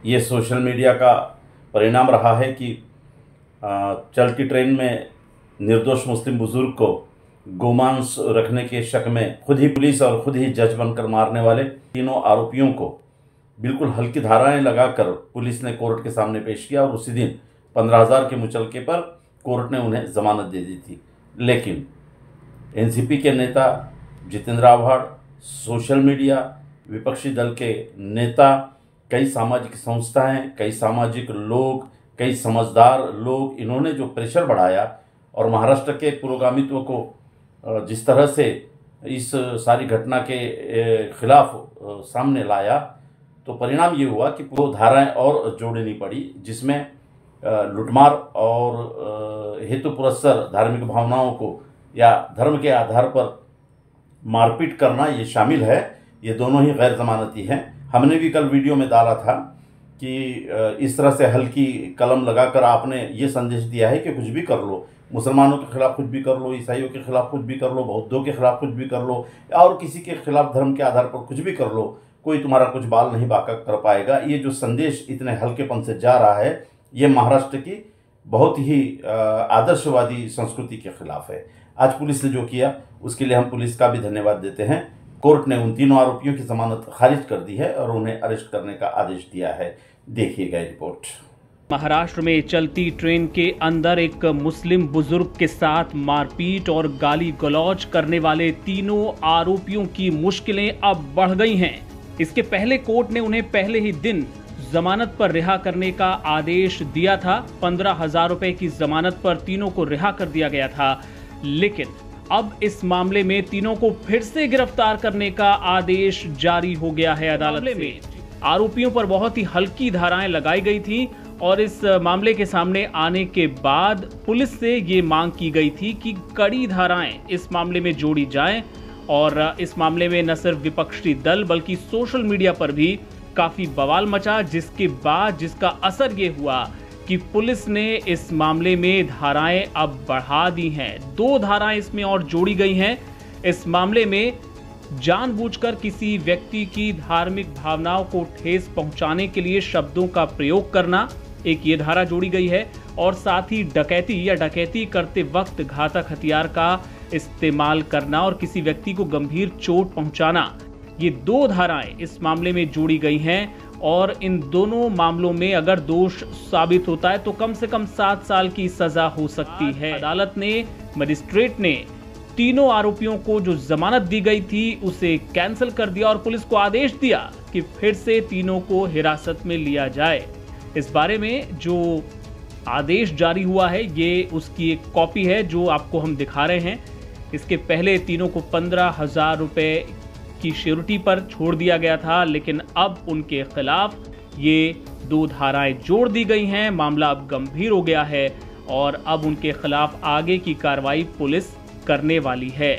ये social media का परिणाम रहा है कि चलती ट्रेन में निर्दोष मुस्लिम बुजुर्ग को गोमांस रखने के शक में खुद ही पुलिस और खुद ही जज बनकर मारने वाले तीनों आरोपियों को बिल्कुल हल्की धाराएं लगाकर पुलिस ने कोर्ट के सामने पेश किया और उसी दिन 15,000 के मुचलके पर कोर्ट ने उन्हें जमानत दे दी थी। लेकिन एनसीपी के नेता जितेंद्र आव्हाड, सोशल मीडिया, विपक्षी दल के नेता, कई सामाजिक संस्थाएं, कई सामाजिक लोग, कई समझदार लोग, इन्होंने जो प्रेशर बढ़ाया और महाराष्ट्र के पुरोगामित्व को जिस तरह से इस सारी घटना के खिलाफ सामने लाया, तो परिणाम ये हुआ कि वो धाराएं और जोड़नी पड़ी, जिसमें लूटमार और हेतु पुरस्सर धार्मिक भावनाओं को या धर्म के आधार पर मारपीट करना ये शामिल है। ये दोनों ही गैर जमानती हैं। हमने भी कल वीडियो में डाला था कि इस तरह से हल्की कलम लगाकर आपने ये संदेश दिया है कि कुछ भी कर लो, मुसलमानों के खिलाफ कुछ भी कर लो, ईसाइयों के खिलाफ कुछ भी कर लो, बौद्धों के खिलाफ कुछ भी कर लो, और किसी के खिलाफ धर्म के आधार पर कुछ भी कर लो, कोई तुम्हारा कुछ बाल नहीं बांका कर पाएगा। ये जो संदेश इतने हल्केपन से जा रहा है, ये महाराष्ट्र की बहुत ही आदर्शवादी संस्कृति के खिलाफ है। आज पुलिस ने जो किया उसके लिए हम पुलिस का भी धन्यवाद देते हैं। कोर्ट ने उन तीनों आरोपियों की जमानत खारिज कर दी है और उन्हें अरेस्ट करने का आदेश दिया है। देखिएगा रिपोर्ट। महाराष्ट्र में चलती ट्रेन के अंदर एक मुस्लिम बुजुर्ग के साथ मारपीट और गाली गलौज करने वाले तीनों आरोपियों की मुश्किलें अब बढ़ गई हैं। इसके पहले कोर्ट ने उन्हें पहले ही दिन जमानत पर रिहा करने का आदेश दिया था। 15,000 रुपए की जमानत पर तीनों को रिहा कर दिया गया था, लेकिन अब इस मामले में तीनों को फिर से गिरफ्तार करने का आदेश जारी हो गया है। अदालत में आरोपियों पर बहुत ही हल्की धाराएं लगाई गई थी और इस मामले के सामने आने के बाद पुलिस से ये मांग की गई थी कि कड़ी धाराएं इस मामले में जोड़ी जाएं और इस मामले में न सिर्फ विपक्षी दल बल्कि सोशल मीडिया पर भी काफी बवाल मचा, जिसके बाद जिसका असर ये हुआ कि पुलिस ने इस मामले में धाराएं अब बढ़ा दी हैं। 2 धाराएं इसमें और जोड़ी गई हैं। इस मामले में जानबूझकर किसी व्यक्ति की धार्मिक भावनाओं को ठेस पहुंचाने के लिए शब्दों का प्रयोग करना, एक ये धारा जोड़ी गई है, और साथ ही डकैती या डकैती करते वक्त घातक हथियार का इस्तेमाल करना और किसी व्यक्ति को गंभीर चोट पहुंचाना, ये 2 धाराएं इस मामले में जोड़ी गई हैं। और इन दोनों मामलों में अगर दोष साबित होता है तो कम से कम 7 साल की सजा हो सकती है। अदालत ने, मजिस्ट्रेट ने तीनों आरोपियों को जो जमानत दी गई थी उसे कैंसिल कर दिया और पुलिस को आदेश दिया कि फिर से तीनों को हिरासत में लिया जाए। इस बारे में जो आदेश जारी हुआ है ये उसकी एक कॉपी है जो आपको हम दिखा रहे हैं। इसके पहले तीनों को 15,000 रुपए की श्योरिटी पर छोड़ दिया गया था, लेकिन अब उनके खिलाफ ये 2 धाराएं जोड़ दी गई हैं। मामला अब गंभीर हो गया है और अब उनके खिलाफ आगे की कार्रवाई पुलिस करने वाली है।